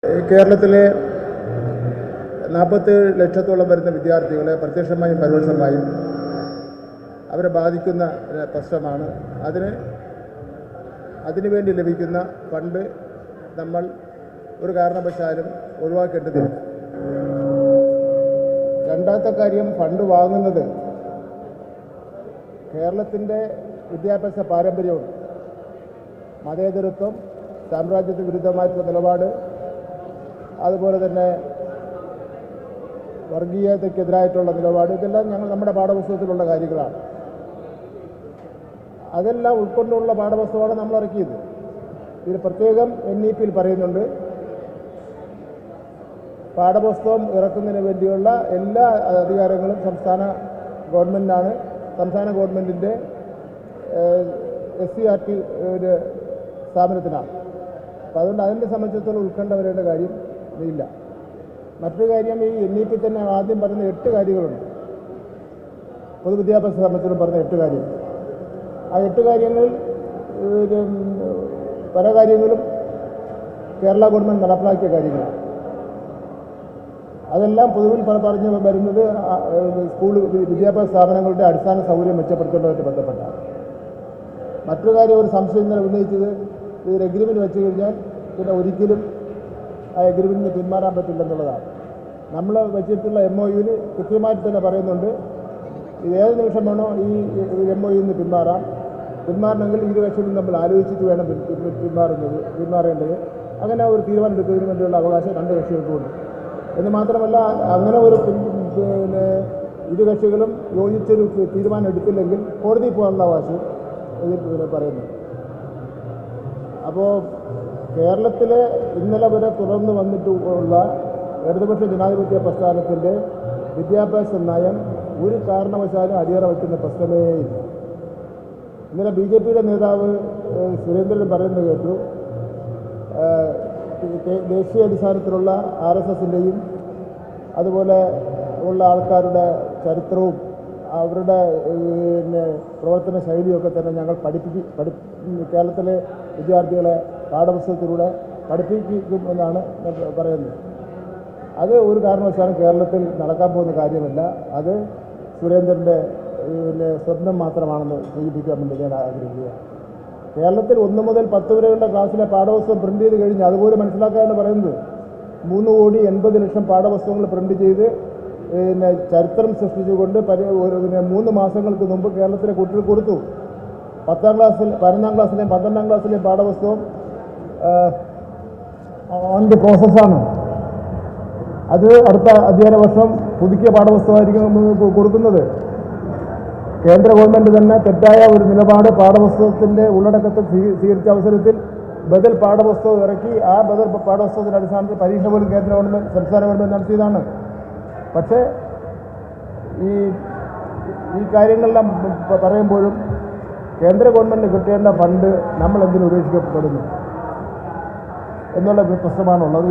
കേരളത്തിലെ 47 ലക്ഷത്തോളം വരുന്ന വിദ്യാർത്ഥികളെ പ്രത്യക്ഷമായും പരോക്ഷമായും അവരെ ബാധിക്കുന്ന പ്രശ്നമാണ്. അതിനുവേണ്ടി ലഭിക്കുന്ന ഫണ്ട് നമ്മൾ ഒരു കാരണവശാലും ഒഴിവാക്കേണ്ടതില്ല. രണ്ടാമത്തെ കാര്യം, ഫണ്ട് വാങ്ങുന്നത് കേരളത്തിൻ്റെ വിദ്യാഭ്യാസ പാരമ്പര്യവും മതേതരത്വം, സാമ്രാജ്യത്തിന് വിരുദ്ധമായിട്ടുള്ള നിലപാട്, അതുപോലെ തന്നെ വർഗീയതയ്ക്കെതിരായിട്ടുള്ള നിലപാട്, ഇതെല്ലാം നമ്മുടെ പാഠപുസ്തകത്തിലുള്ള കാര്യങ്ങളാണ്. അതെല്ലാം ഉൾക്കൊണ്ടുള്ള പാഠപുസ്തകമാണ് നമ്മൾ ഇറക്കിയത്. ഇതിൽ പ്രത്യേകം NEP-യിൽ പറയുന്നുണ്ട്, പാഠപുസ്തകം ഇറക്കുന്നതിന് വേണ്ടിയുള്ള എല്ലാ അധികാരങ്ങളും സംസ്ഥാന ഗവൺമെൻറ്റിനാണ്. സംസ്ഥാന ഗവൺമെൻറ്റിൻ്റെ SCERT സ്ഥാപനത്തിനാണ്. അപ്പോൾ അതുകൊണ്ട് അതിനെ സംബന്ധിച്ചിടത്തോളം ഉൾക്കൊണ്ട വരേണ്ട കാര്യം ഇല്ല. മറ്റൊരു കാര്യം, ഈ NEP തന്നെ ആദ്യം പറയുന്ന 8 കാര്യങ്ങളുണ്ട്. പൊതുവിദ്യാഭ്യാസ സംബന്ധിച്ചിടത്തോളം പറഞ്ഞ 8 കാര്യം. ആ 8 കാര്യങ്ങളിൽ പല കാര്യങ്ങളും കേരള ഗവൺമെൻറ് നടപ്പിലാക്കിയ കാര്യങ്ങളാണ്. അതെല്ലാം പൊതുവിൽ പറഞ്ഞു വരുന്നത് സ്കൂൾ വിദ്യാഭ്യാസ സ്ഥാപനങ്ങളുടെ അടിസ്ഥാന സൗകര്യം മെച്ചപ്പെടുത്തേണ്ടതുമായിട്ട് ബന്ധപ്പെട്ടാണ്. മറ്റൊരു കാര്യം, ഒരു സംശയം ഇന്നലെ ഉന്നയിച്ചത്, ഇതൊരു എഗ്രിമെൻറ്റ് വെച്ച് കഴിഞ്ഞാൽ പിന്നെ ഒരിക്കലും ആ എഗ്രിമെൻറ്റിന് പിന്മാറാൻ പറ്റില്ലെന്നുള്ളതാണ്. നമ്മൾ വെച്ചിട്ടുള്ള MOU-ൽ കൃത്യമായിട്ട് തന്നെ പറയുന്നുണ്ട്, ഇത് ഏത് നിമിഷം വേണോ ഈ MOU-ൽ നിന്ന് പിന്മാറണമെങ്കിൽ ഇരു കക്ഷികളും തമ്മിൽ ആലോചിച്ചിട്ട് വേണം പിന്മാറേണ്ടത്. അങ്ങനെ ഒരു തീരുമാനം എടുക്കുന്നതിന് വേണ്ടിയുള്ള അവകാശം 2 കക്ഷികൾക്കുമുണ്ട്. എന്ന് മാത്രമല്ല, അങ്ങനെ ഒരു ഇരു കക്ഷികളും യോജിച്ചൊരു തീരുമാനം എടുത്തില്ലെങ്കിൽ കോടതി പോകാനുള്ള അവകാശം ഇതിൽ പറയുന്നു. അപ്പോൾ കേരളത്തിലെ ഇന്നലെ വരെ തുടർന്ന് വന്നിട്ടുള്ള ഇടതുപക്ഷ ജനാധിപത്യ പ്രസ്ഥാനത്തിൻ്റെ വിദ്യാഭ്യാസ നയം ഒരു കാരണവശാലും അടിയറ വയ്ക്കുന്ന പ്രശ്നമേ ഇല്ല. ഇന്നലെ BJP-യുടെ നേതാവ് സുരേന്ദ്രൻ പറയുന്നത് കേട്ടു, ദേശീയ അടിസ്ഥാനത്തിലുള്ള RSS-ൻ്റെയും അതുപോലെ ഉള്ള ആൾക്കാരുടെ ചരിത്രവും അവരുടെ പ്രവർത്തന ശൈലിയൊക്കെ തന്നെ ഞങ്ങൾ കേരളത്തിലെ വിദ്യാർത്ഥികളെ പാഠപുസ്തകത്തിലൂടെ പഠിപ്പിക്കുമെന്നാണ് പറയുന്നത്. അത് ഒരു കാരണവശാലും കേരളത്തിൽ നടക്കാൻ പോകുന്ന കാര്യമല്ല. അത് സുരേന്ദ്രൻ്റെ സ്വപ്നം മാത്രമാണെന്ന് സൂചിപ്പിക്കാൻ വേണ്ടി ഞാൻ ആഗ്രഹിക്കുക. കേരളത്തിൽ 1 മുതൽ 10 വരെയുള്ള ക്ലാസ്സിലെ പാഠപുസ്തകം പ്രിൻ്റ് ചെയ്ത് കഴിഞ്ഞ് അതുപോലെ മനസ്സിലാക്കാനാണ് പറയുന്നത്. 3,80,00,000 പാഠപുസ്തകങ്ങൾ പ്രിൻ്റ് ചെയ്ത് ചരിത്രം സൃഷ്ടിച്ചുകൊണ്ട് 3 മാസങ്ങൾക്ക് മുമ്പ് കേരളത്തിലെ കുട്ടികൾ കൊടുത്തു. 11ാം ക്ലാസ്സിലെയും 12ാം ക്ലാസ്സിലെയും പാഠപുസ്തകം ഓൺ ദി പ്രോസസ്സാണ്. അത് അടുത്ത അധ്യയന വർഷം പുതുക്കിയ പാഠപുസ്തകമായിരിക്കും കൊടുക്കുന്നത്. കേന്ദ്ര ഗവൺമെൻറ് തന്നെ തെറ്റായ ഒരു നിലപാട് പാഠപുസ്തകത്തിൻ്റെ ഉള്ളടക്കത്തിൽ സ്വീകരിച്ച അവസരത്തിൽ ബദൽ പാഠപുസ്തകം ഇറക്കി. ആ ബദൽ പാഠപുസ്തകത്തിൻ്റെ അടിസ്ഥാനത്തിൽ പരീക്ഷ പോലും കേന്ദ്ര ഗവൺമെൻറ്, സംസ്ഥാന ഗവൺമെൻറ് നടത്തിയതാണ്. പക്ഷേ ഈ കാര്യങ്ങളെല്ലാം പറയുമ്പോഴും കേന്ദ്ര ഗവൺമെൻറ് കിട്ടേണ്ട ഫണ്ട് നമ്മൾ എന്തിനു ഉപേക്ഷിക്കപ്പെടുന്നു എന്നുള്ള പ്രശ്നമാണുള്ളത്.